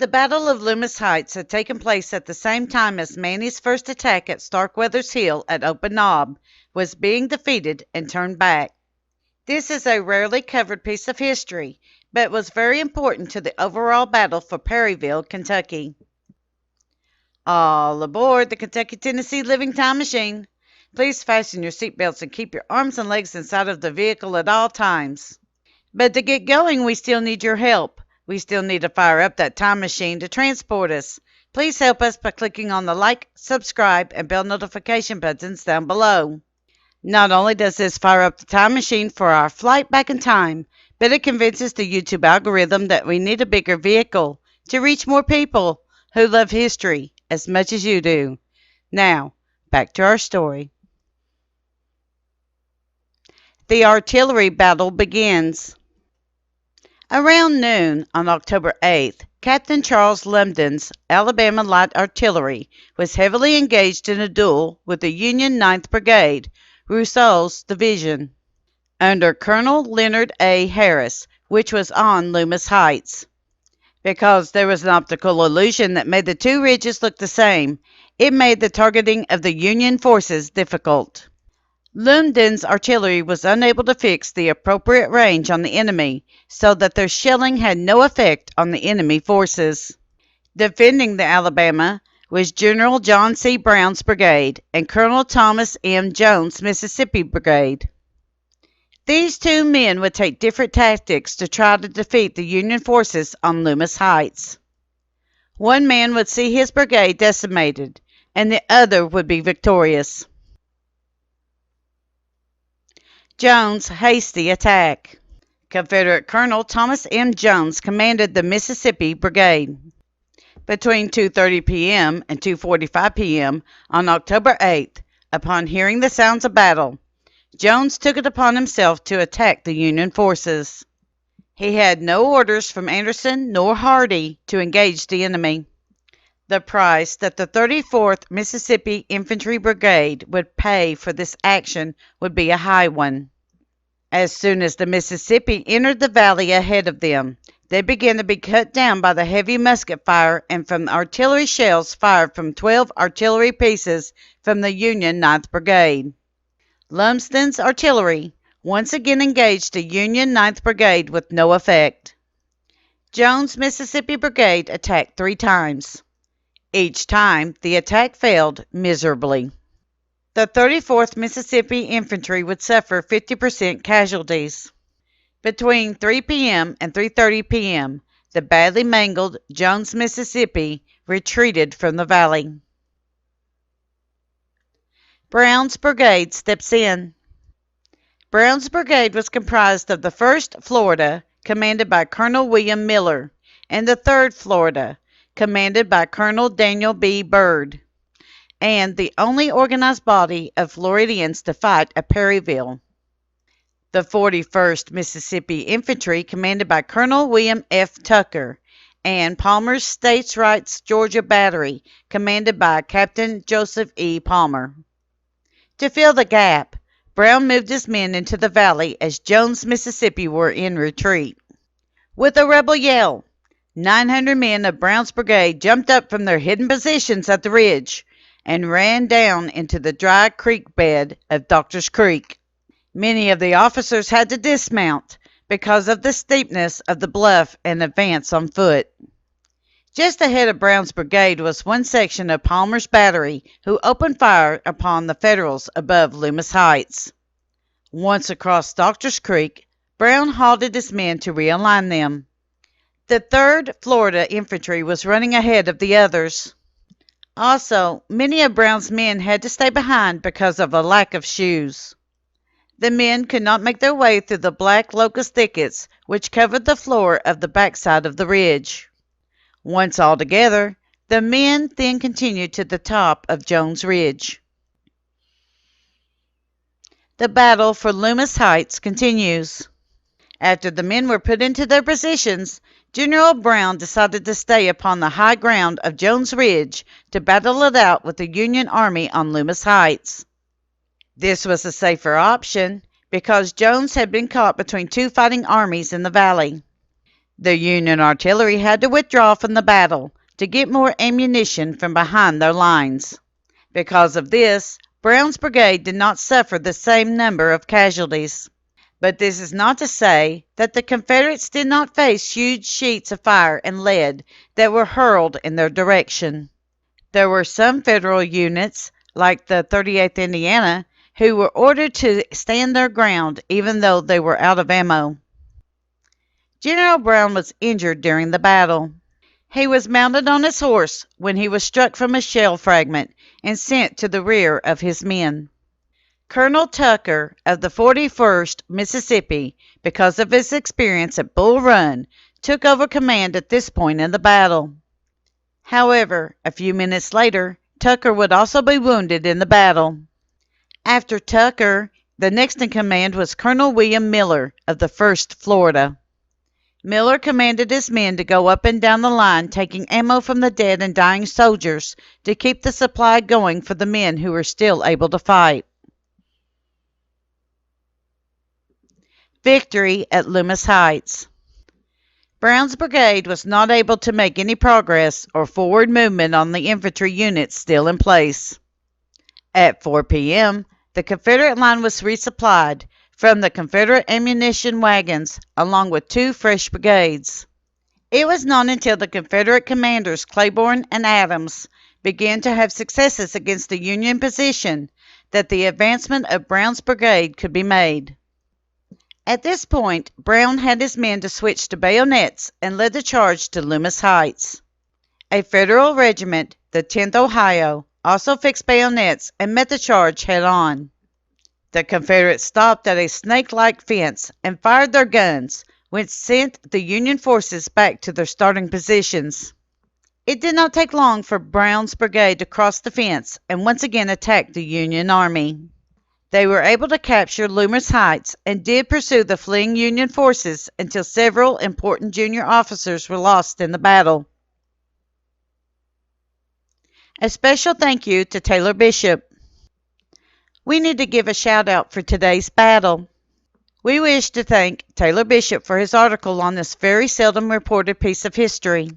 The Battle of Loomis Heights had taken place at the same time as Maney's first attack at Starkweather's Hill at Open Knob was being defeated and turned back. This is a rarely covered piece of history, but was very important to the overall battle for Perryville, Kentucky. All aboard the Kentucky-Tennessee Living Time Machine. Please fasten your seatbelts and keep your arms and legs inside of the vehicle at all times. But to get going, we still need your help. We still need to fire up that time machine to transport us. Please help us by clicking on the like, subscribe, and bell notification buttons down below. Not only does this fire up the time machine for our flight back in time, but it convinces the YouTube algorithm that we need a bigger vehicle to reach more people who love history as much as you do. Now, back to our story. The artillery battle begins. Around noon on October 8th, Captain Charles Lumsden's Alabama Light Artillery was heavily engaged in a duel with the Union 9th Brigade, Rousseau's division, under Colonel Leonard A. Harris, which was on Loomis Heights. Because there was an optical illusion that made the two ridges look the same, it made the targeting of the Union forces difficult. Lumsden's artillery was unable to fix the appropriate range on the enemy, so that their shelling had no effect on the enemy forces. Defending the Alabama was General John C. Brown's brigade and Colonel Thomas M. Jones' Mississippi Brigade. These two men would take different tactics to try to defeat the Union forces on Loomis Heights. One man would see his brigade decimated, and the other would be victorious. Jones' hasty attack. Confederate Colonel Thomas M. Jones commanded the Mississippi Brigade. Between 2:30 p.m. and 2:45 p.m. on October 8th, upon hearing the sounds of battle, Jones took it upon himself to attack the Union forces. He had no orders from Anderson nor Hardee to engage the enemy. The price that the 34th Mississippi Infantry Brigade would pay for this action would be a high one. As soon as the Mississippi entered the valley ahead of them, they began to be cut down by the heavy musket fire and from artillery shells fired from 12 artillery pieces from the Union 9th Brigade. Lumsden's artillery once again engaged the Union 9th Brigade with no effect. Jones' Mississippi Brigade attacked 3 times. Each time, the attack failed miserably. The 34th Mississippi Infantry would suffer 50% casualties. Between 3 p.m. and 3:30 p.m., the badly mangled Jones, Mississippi, retreated from the valley. Brown's Brigade steps in. Brown's Brigade was comprised of the 1st Florida, commanded by Colonel William Miller, and the 3rd Florida, commanded by Colonel Daniel B. Byrd, and the only organized body of Floridians to fight at Perryville. The 41st Mississippi Infantry, commanded by Colonel William F. Tucker, and Palmer's States Rights Georgia Battery, commanded by Captain Joseph E. Palmer. To fill the gap, Brown moved his men into the valley as Jones, Mississippi were in retreat. With a rebel yell, 900 men of Brown's brigade jumped up from their hidden positions at the ridge and ran down into the dry creek bed of Doctor's Creek. Many of the officers had to dismount because of the steepness of the bluff and advance on foot. Just ahead of Brown's brigade was one section of Palmer's battery, who opened fire upon the Federals above Loomis Heights. Once across Doctor's Creek, Brown halted his men to realign them. The 3rd Florida Infantry was running ahead of the others. Also, many of Brown's men had to stay behind because of a lack of shoes. The men could not make their way through the black locust thickets which covered the floor of the backside of the ridge. Once all together, the men then continued to the top of Jones Ridge. The battle for Loomis Heights continues. After the men were put into their positions, General Brown decided to stay upon the high ground of Jones Ridge to battle it out with the Union Army on Loomis Heights. This was a safer option because Jones had been caught between 2 fighting armies in the valley. The Union artillery had to withdraw from the battle to get more ammunition from behind their lines. Because of this, Brown's brigade did not suffer the same number of casualties. But this is not to say that the Confederates did not face huge sheets of fire and lead that were hurled in their direction. There were some Federal units, like the 38th Indiana, who were ordered to stand their ground even though they were out of ammo. General Brown was injured during the battle. He was mounted on his horse when he was struck from a shell fragment and sent to the rear of his men. Colonel Tucker of the 41st Mississippi, because of his experience at Bull Run, took over command at this point in the battle. However, a few minutes later, Tucker would also be wounded in the battle. After Tucker, the next in command was Colonel William Miller of the 1st Florida. Miller commanded his men to go up and down the line, taking ammo from the dead and dying soldiers to keep the supply going for the men who were still able to fight. Victory at Loomis Heights. Brown's brigade was not able to make any progress or forward movement on the infantry units still in place. At 4 p.m., the Confederate line was resupplied from the Confederate ammunition wagons, along with 2 fresh brigades. It was not until the Confederate commanders Claiborne and Adams began to have successes against the Union position that the advancement of Brown's brigade could be made. At this point, Brown had his men to switch to bayonets and led the charge to Loomis Heights. A Federal regiment, the 10th Ohio, also fixed bayonets and met the charge head-on. The Confederates stopped at a snake-like fence and fired their guns, which sent the Union forces back to their starting positions. It did not take long for Brown's brigade to cross the fence and once again attack the Union army. They were able to capture Loomis Heights and did pursue the fleeing Union forces until several important junior officers were lost in the battle. A special thank you to Taylor Bishop. We need to give a shout out for today's battle. We wish to thank Taylor Bishop for his article on this very seldom reported piece of history.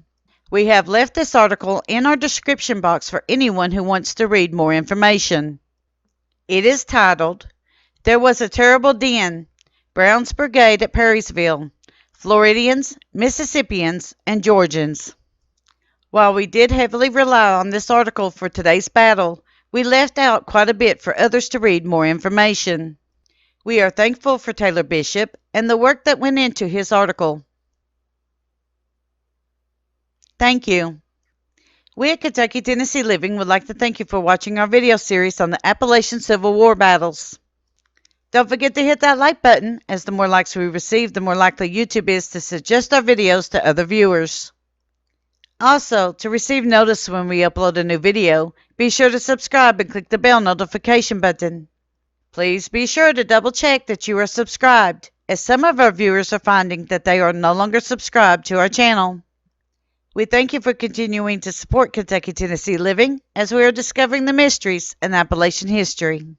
We have left this article in our description box for anyone who wants to read more information. It is titled, "There Was a Terrible Din, Brown's Brigade at Perryville, Floridians, Mississippians, and Georgians." While we did heavily rely on this article for today's battle, we left out quite a bit for others to read more information. We are thankful for Taylor Bishop and the work that went into his article. Thank you. We at Kentucky Tennessee Living would like to thank you for watching our video series on the Appalachian Civil War battles. Don't forget to hit that like button, as the more likes we receive, the more likely YouTube is to suggest our videos to other viewers. Also, to receive notice when we upload a new video, be sure to subscribe and click the bell notification button. Please be sure to double check that you are subscribed, as some of our viewers are finding that they are no longer subscribed to our channel. We thank you for continuing to support Kentucky Tennessee Living as we are discovering the mysteries in Appalachian history.